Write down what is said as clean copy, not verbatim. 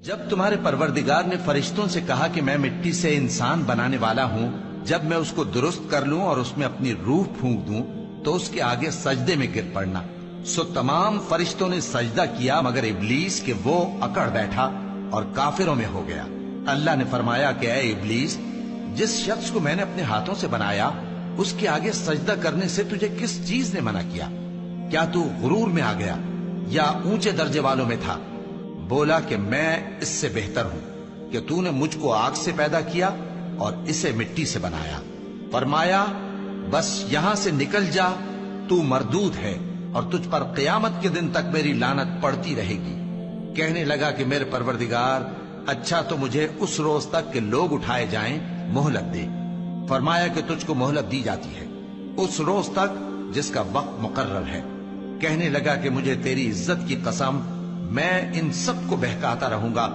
جب تمہارے پروردگار نے فرشتوں سے کہا کہ میں مٹی سے انسان بنانے والا ہوں، جب میں اس کو درست کر لوں اور اس میں اپنی روح پھونک دوں تو اس کے آگے سجدے میں گر پڑنا، سو تمام فرشتوں نے سجدہ کیا مگر ابلیس کہ وہ اکڑ بیٹھا اور کافروں میں ہو گیا۔ اللہ نے فرمایا کہ اے ابلیس، جس شخص کو میں نے اپنے ہاتھوں سے بنایا اس کے آگے سجدہ کرنے سے تجھے کس چیز نے منع کیا؟ کیا تو غرور میں آ گیا یا اونچے درجے والوں میں تھا؟ بولا کہ میں اس سے بہتر ہوں کہ تو نے مجھ کو آگ سے پیدا کیا اور اسے مٹی سے بنایا۔ فرمایا بس یہاں سے نکل جا، تو مردود ہے اور تجھ پر قیامت کے دن تک میری لعنت پڑتی رہے گی۔ کہنے لگا کہ میرے پروردگار، اچھا تو مجھے اس روز تک کہ لوگ اٹھائے جائیں مہلت دے۔ فرمایا کہ تجھ کو مہلت دی جاتی ہے اس روز تک جس کا وقت مقرر ہے۔ کہنے لگا کہ مجھے تیری عزت کی قسم، میں ان سب کو بہکاتا رہوں گا